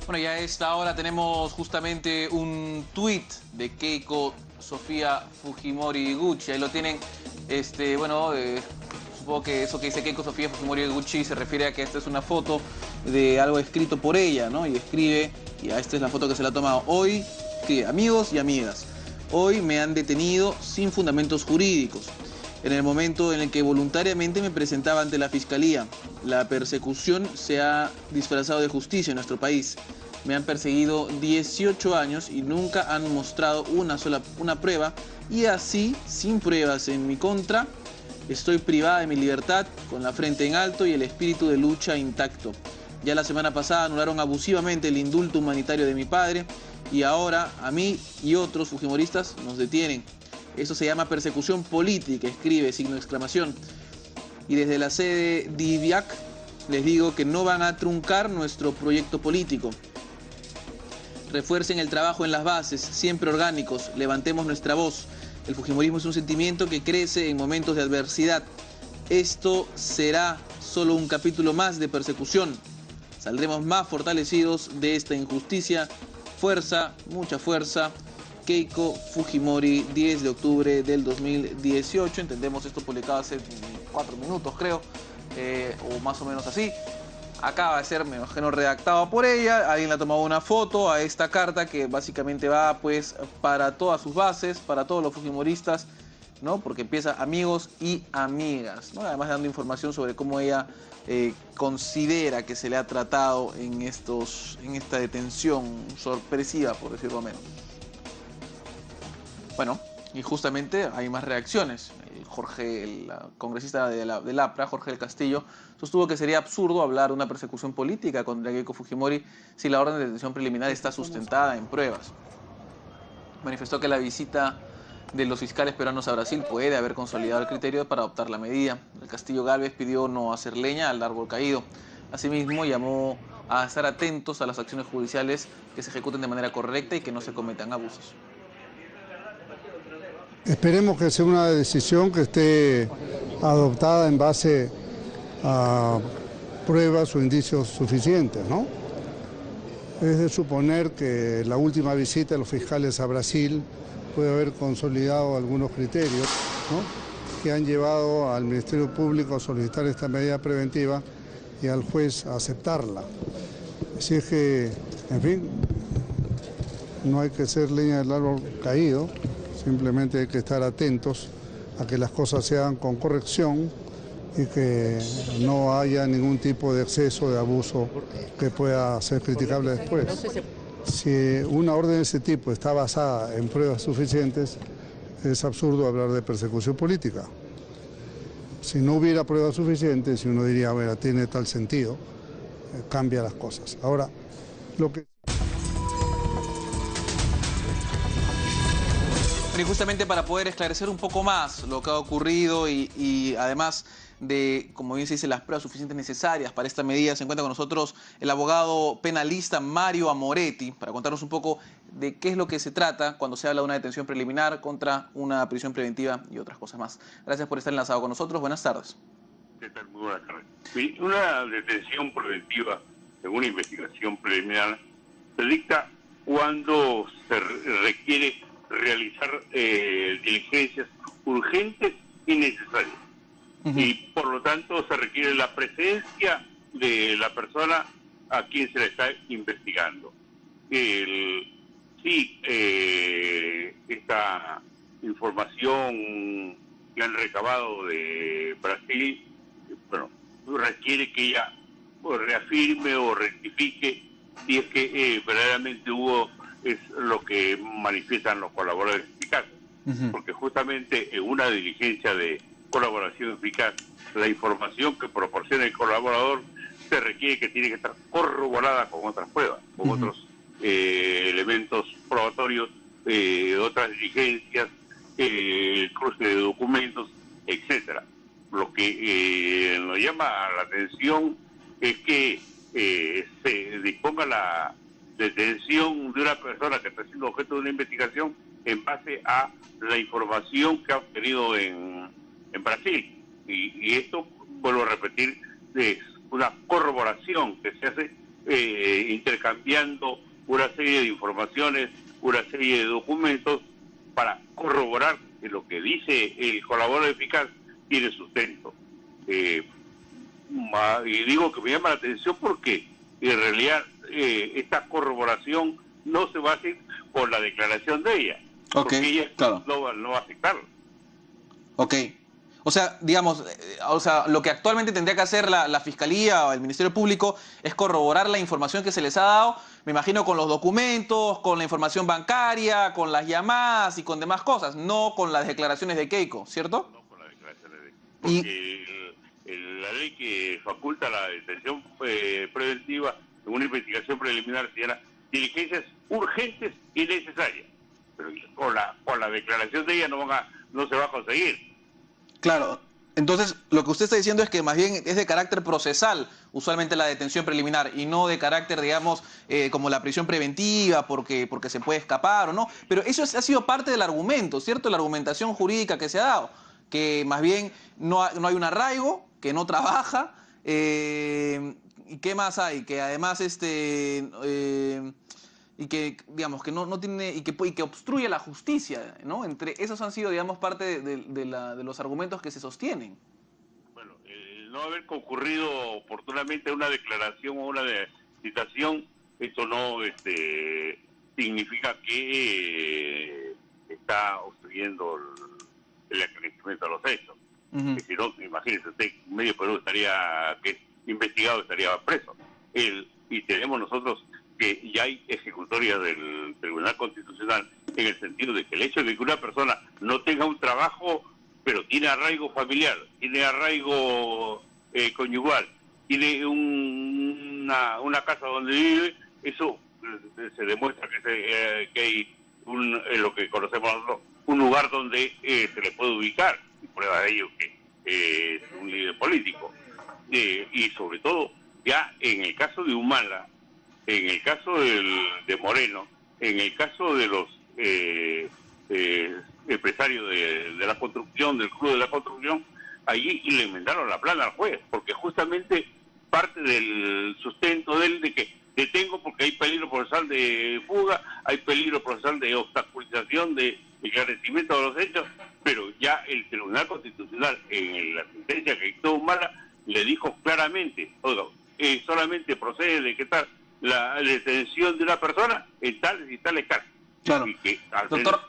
Bueno, ya a esta hora tenemos justamente un tuit de Keiko Sofía Fujimori Gucci. Ahí lo tienen. Supongo que eso que dice Keiko Sofía Fujimori Gucci se refiere a que esta es una foto de algo escrito por ella, ¿no? Y escribe, esta es la foto que se la ha tomado hoy, escribe: amigos y amigas, hoy me han detenido sin fundamentos jurídicos. En el momento en el que voluntariamente me presentaba ante la fiscalía, la persecución se ha disfrazado de justicia en nuestro país. Me han perseguido 18 años y nunca han mostrado una prueba, y así, sin pruebas en mi contra, estoy privada de mi libertad, con la frente en alto y el espíritu de lucha intacto. Ya la semana pasada anularon abusivamente el indulto humanitario de mi padre, y ahora a mí y otros fujimoristas nos detienen. Eso se llama persecución política, escribe, signo de exclamación. Y desde la sede de IVIAC les digo que no van a truncar nuestro proyecto político. Refuercen el trabajo en las bases, siempre orgánicos, levantemos nuestra voz. El fujimorismo es un sentimiento que crece en momentos de adversidad. Esto será solo un capítulo más de persecución. Saldremos más fortalecidos de esta injusticia. Fuerza, mucha fuerza. Keiko Fujimori, 10 de octubre del 2018. Entendemos esto publicado hace 4 minutos, creo, o más o menos así. Acaba de ser, me imagino, redactado por ella. Alguien le ha tomado una foto a esta carta que básicamente va pues para todas sus bases, para todos los fujimoristas, ¿no? Porque empieza amigos y amigas, ¿no? Además dando información sobre cómo ella considera que se le ha tratado en esta detención sorpresiva, por decirlo menos. Bueno, y justamente hay más reacciones. El congresista del APRA, Jorge del Castillo, sostuvo que sería absurdo hablar de una persecución política contra Keiko Fujimori si la orden de detención preliminar está sustentada en pruebas. Manifestó que la visita de los fiscales peruanos a Brasil puede haber consolidado el criterio para adoptar la medida. El Castillo Gálvez pidió no hacer leña al árbol caído. Asimismo, llamó a estar atentos a las acciones judiciales que se ejecuten de manera correcta y que no se cometan abusos. Esperemos que sea una decisión que esté adoptada en base a pruebas o indicios suficientes, ¿no? Es de suponer que la última visita de los fiscales a Brasil puede haber consolidado algunos criterios, ¿no?, que han llevado al Ministerio Público a solicitar esta medida preventiva y al juez a aceptarla. Así es que, en fin, no hay que ser leña del árbol caído. Simplemente hay que estar atentos a que las cosas se hagan con corrección y que no haya ningún tipo de exceso, de abuso que pueda ser criticable después. Si una orden de ese tipo está basada en pruebas suficientes, es absurdo hablar de persecución política. Si no hubiera pruebas suficientes, si uno diría, bueno, tiene tal sentido, cambia las cosas. Ahora, lo que... Y justamente para poder esclarecer un poco más lo que ha ocurrido y además de, como bien se dice, las pruebas suficientes necesarias para esta medida, se encuentra con nosotros el abogado penalista Mario Amoretti para contarnos un poco de qué es lo que se trata cuando se habla de una detención preliminar contra una prisión preventiva y otras cosas más. Gracias por estar enlazado con nosotros. Buenas tardes. ¿Qué tal? Muy buenas tardes. Una detención preventiva, según una investigación preliminar, se dicta cuando se requiere realizar diligencias urgentes y necesarias. Y por lo tanto se requiere la presencia de la persona a quien se le está investigando. Esta información que han recabado de Brasil, bueno, requiere que ella reafirme o rectifique si es que verdaderamente hubo, es lo que manifiestan los colaboradores eficaces. Porque justamente en una diligencia de colaboración eficaz, la información que proporciona el colaborador se requiere que tiene que estar corroborada con otras pruebas, con otros elementos probatorios, otras diligencias, el cruce de documentos, etcétera. Lo que nos llama la atención es que se disponga la detención de una persona que está siendo objeto de una investigación en base a la información que ha obtenido en Brasil. Y esto, vuelvo a repetir, es una corroboración que se hace intercambiando una serie de informaciones, una serie de documentos para corroborar que lo que dice el colaborador eficaz tiene sustento. Y digo que me llama la atención porque en realidad esta corroboración no se va a hacer con la declaración de ella, porque ella no va a aceptarlo. Ok. O sea, digamos, lo que actualmente tendría que hacer la Fiscalía o el Ministerio Público es corroborar la información que se les ha dado, me imagino con los documentos, con la información bancaria, con las llamadas y con demás cosas, no con las declaraciones de Keiko, ¿cierto? No con las declaraciones de Keiko. Porque la ley que faculta la detención preventiva en una investigación preliminar se llama diligencias urgentes y necesarias. Pero con la declaración de ella no se va a conseguir. Claro, entonces lo que usted está diciendo es que más bien es de carácter procesal, usualmente la detención preliminar, y no de carácter, digamos, como la prisión preventiva, porque se puede escapar o no. Pero eso ha sido parte del argumento, ¿cierto? La argumentación jurídica que se ha dado, que más bien no hay un arraigo, que no trabaja, ¿y qué más hay? Que además y que, digamos, que no tiene, y que obstruye la justicia, ¿no? Entre esos han sido, digamos, parte de los argumentos que se sostienen. Bueno, no haber concurrido oportunamente una declaración o una citación, esto no significa que está obstruyendo el acreditamiento de los hechos. Si no, imagínese usted, medio Perú estaría investigado, estaría preso. Y tenemos nosotros que ya hay ejecutorias del Tribunal Constitucional en el sentido de que el hecho de que una persona no tenga un trabajo, pero tiene arraigo familiar, tiene arraigo conyugal, tiene una casa donde vive, eso se demuestra que hay lo que conocemos nosotros, un lugar donde se le puede ubicar, y prueba de ello que es un líder político. Y sobre todo, ya en el caso de Humala, en el caso de Moreno, en el caso de los empresarios de la construcción, del Club de la Construcción, allí le enmendaron la plana al juez, porque justamente parte del sustento de él de que detengo porque hay peligro procesal de fuga, hay peligro procesal de obstaculización de esclarecimiento de los hechos, pero ya el Tribunal Constitucional en la sentencia que dictó Humala le dijo claramente, oiga, solamente procede de que tal la detención de una persona en tales y tales casos. Claro. Y que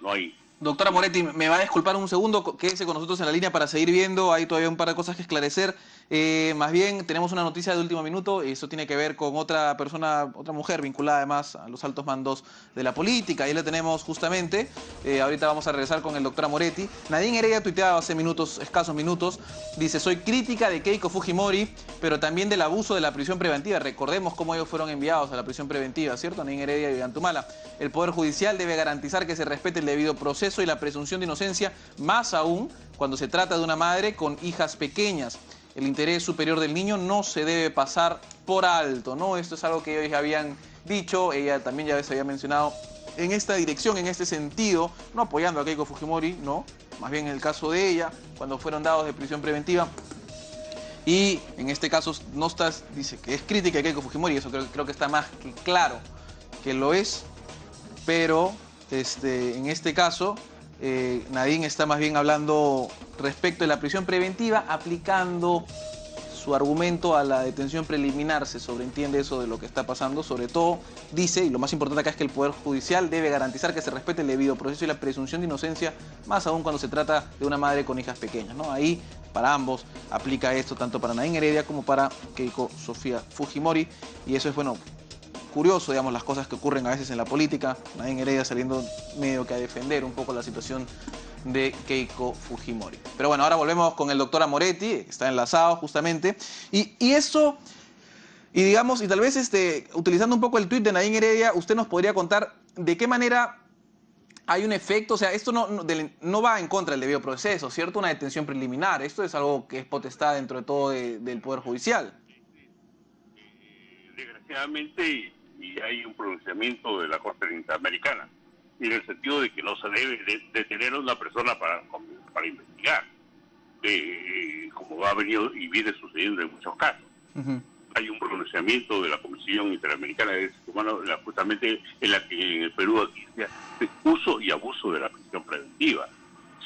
no hay. Doctora Moretti, me va a disculpar un segundo, quédese con nosotros en la línea para seguir viendo, hay todavía un par de cosas que esclarecer. Más bien, tenemos una noticia de último minuto, y eso tiene que ver con otra persona, otra mujer vinculada además a los altos mandos de la política. Ahí la tenemos justamente, ahorita vamos a regresar con el doctora Moretti. Nadine Heredia tuiteaba hace escasos minutos, dice: soy crítica de Keiko Fujimori, pero también del abuso de la prisión preventiva. Recordemos cómo ellos fueron enviados a la prisión preventiva, ¿cierto? Nadine Heredia y Ollantumala. El Poder Judicial debe garantizar que se respete el debido proceso y la presunción de inocencia, más aún cuando se trata de una madre con hijas pequeñas. El interés superior del niño no se debe pasar por alto, ¿no? Esto es algo que ellos ya habían dicho, ella también ya se había mencionado en esta dirección, en este sentido, no apoyando a Keiko Fujimori, no, más bien en el caso de ella, cuando fueron dados de prisión preventiva. Y en este caso dice que es crítica de Keiko Fujimori, eso creo que está más que claro que lo es, pero en este caso Nadine está más bien hablando respecto de la prisión preventiva, aplicando su argumento a la detención preliminar. Se sobreentiende eso de lo que está pasando. Sobre todo dice, y lo más importante acá es que el Poder Judicial debe garantizar que se respete el debido proceso y la presunción de inocencia, más aún cuando se trata de una madre con hijas pequeñas, ¿no? Ahí para ambos aplica esto, tanto para Nadine Heredia como para Keiko Sofía Fujimori, y eso es, bueno, curioso, digamos, las cosas que ocurren a veces en la política. Nadine Heredia saliendo medio que a defender un poco la situación de Keiko Fujimori. Pero bueno, ahora volvemos con el doctor Moretti, que está enlazado justamente. Y eso, y digamos, y tal vez utilizando un poco el tuit de Nadine Heredia, usted nos podría contar de qué manera hay un efecto. O sea, esto no va en contra del debido proceso, ¿cierto? Una detención preliminar. Esto es algo que es potestad dentro de todo del Poder Judicial. Desgraciadamente, y hay un pronunciamiento de la Corte Interamericana, en el sentido de que no se debe detener a una persona para investigar, como ha venido y viene sucediendo en muchos casos. hay un pronunciamiento de la Comisión Interamericana de Derechos Humanos, justamente en la que en el Perú aquí se uso y abuso de la prisión preventiva.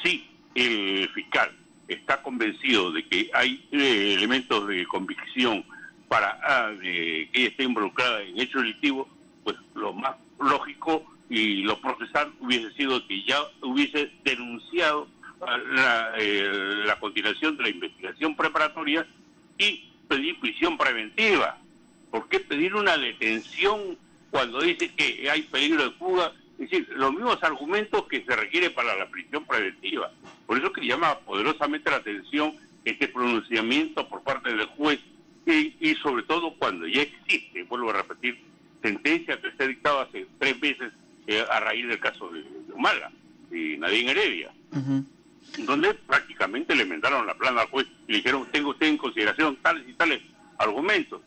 Sí, el fiscal está convencido de que hay elementos de convicción para que ella esté involucrada en hechos delictivos, pues lo más lógico y lo procesal hubiese sido que ya hubiese denunciado la continuación de la investigación preparatoria y pedir prisión preventiva. ¿Por qué pedir una detención cuando dice que hay peligro de fuga? Es decir, los mismos argumentos que se requiere para la prisión preventiva. Por eso que llama poderosamente la atención este pronunciamiento por parte del juez y sobre todo cuando ya existe, vuelvo a repetir, sentencia que se ha dictado hace 3 meses a raíz del caso de Humala y Nadine Heredia, donde prácticamente le enmendaron la plana al juez y le dijeron, tenga usted en consideración tales y tales argumentos.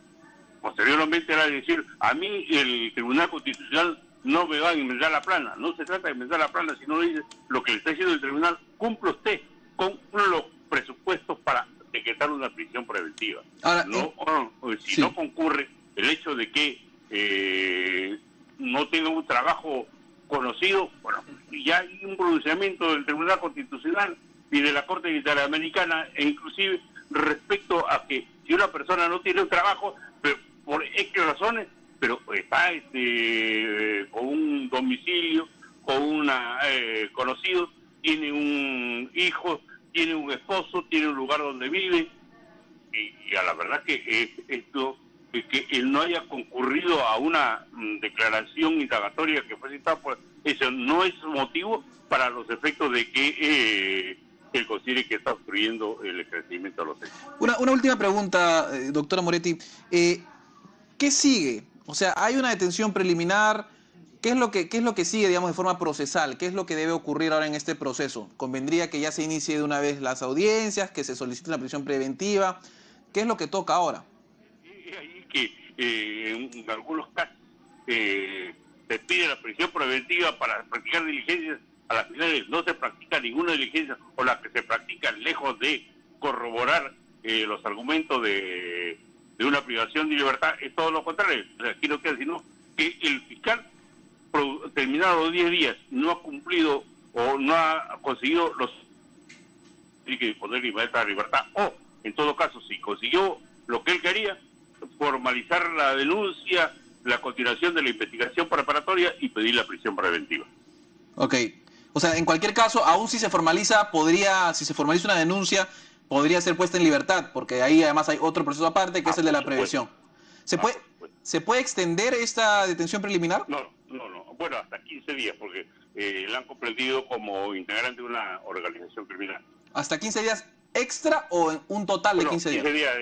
Posteriormente era decir, a mí el Tribunal Constitucional no me va a enmendar la plana. No se trata de enmendar la plana, sino dice lo que le está diciendo el tribunal, cumple usted con los presupuestos para decretar una prisión preventiva. Ahora, si no concurre el hecho de que no tenga un trabajo conocido, bueno, ya hay un pronunciamiento del Tribunal Constitucional y de la Corte Interamericana, e inclusive respecto a que si una persona no tiene un trabajo, pero por X razones, pero está con un domicilio, con un conocido, tiene un hijo, tiene un esposo, tiene un lugar donde vive, y a la verdad que esto, que él no haya concurrido a una declaración indagatoria que fue citada, pues eso no es motivo para los efectos de que él considere que está obstruyendo el esclarecimiento de los hechos. Una última pregunta, doctora Moretti. ¿Qué sigue? O sea, hay una detención preliminar. ¿Qué es lo que sigue, digamos, de forma procesal? ¿Qué es lo que debe ocurrir ahora en este proceso? ¿Convendría que ya se inicie de una vez las audiencias, que se solicite una prisión preventiva? ¿Qué es lo que toca ahora? Es ahí que en algunos casos se pide la prisión preventiva para practicar diligencias. A las finales no se practica ninguna diligencia, o la que se practica lejos de corroborar los argumentos de una privación de libertad, es todo lo contrario. Aquí no queda sino que el fiscal, terminados los 10 días, no ha cumplido o no ha conseguido tiene que disponer de libertad, o en todo caso, si consiguió lo que él quería, formalizar la denuncia, la continuación de la investigación preparatoria y pedir la prisión preventiva. Ok. O sea, en cualquier caso, aún si se formaliza, si se formaliza una denuncia, podría ser puesta en libertad, porque ahí además hay otro proceso aparte, que es el de la prevención. ¿Se puede extender esta detención preliminar? No. Bueno, hasta 15 días, porque la han comprendido como integrante de una organización criminal. ¿Hasta 15 días extra o en un total de 15 días? 15 días,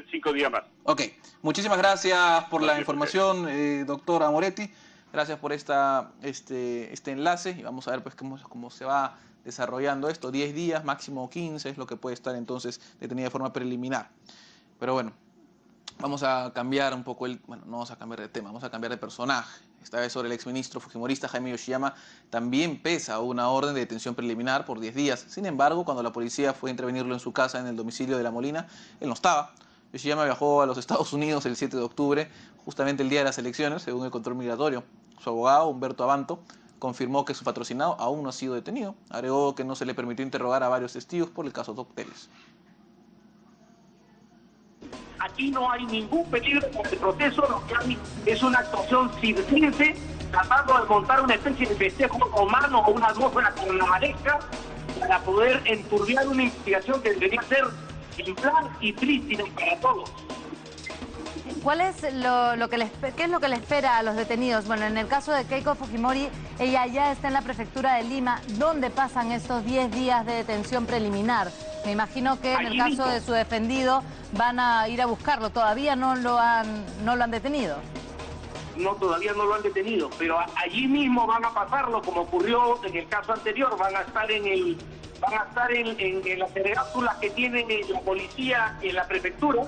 5 días más. Ok. Muchísimas gracias por la información, doctora Moretti. Gracias por este enlace y vamos a ver pues cómo se va desarrollando esto. 10 días, máximo 15 es lo que puede estar entonces detenida de forma preliminar. Pero bueno, vamos a cambiar un poco no vamos a cambiar de tema, vamos a cambiar de personaje. Esta vez sobre el exministro fujimorista Jaime Yoshiyama también pesa una orden de detención preliminar por 10 días. Sin embargo, cuando la policía fue a intervenirlo en su casa en el domicilio de La Molina, él no estaba. Yoshiyama viajó a los Estados Unidos el 7 de octubre, justamente el día de las elecciones, según el control migratorio. Su abogado, Humberto Abanto, confirmó que su patrocinado aún no ha sido detenido. Agregó que no se le permitió interrogar a varios testigos por el caso Docteles. Aquí no hay ningún peligro con el proceso, lo que hay es una actuación circense, tratando de montar una especie de festejo romano o una atmósfera carnavalesca para poder enturbiar una investigación que debería ser en plan y prístina para todos. ¿Cuál es qué es lo que le espera a los detenidos? Bueno, en el caso de Keiko Fujimori, ella ya está en la prefectura de Lima. ¿Dónde pasan estos 10 días de detención preliminar? Me imagino que en el caso de su defendido van a ir a buscarlo. ¿Todavía no lo han detenido? No, todavía no lo han detenido, pero allí mismo van a pasarlo, como ocurrió en el caso anterior. Van a estar en las cápsulas que tiene la policía en la prefectura.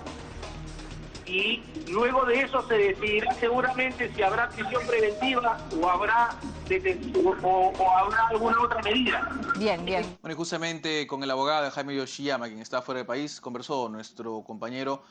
Y luego de eso se decidirá seguramente si habrá prisión preventiva o habrá alguna otra medida. Bien. Bueno, y justamente con el abogado de Jaime Yoshiyama, quien está fuera del país, conversó nuestro compañero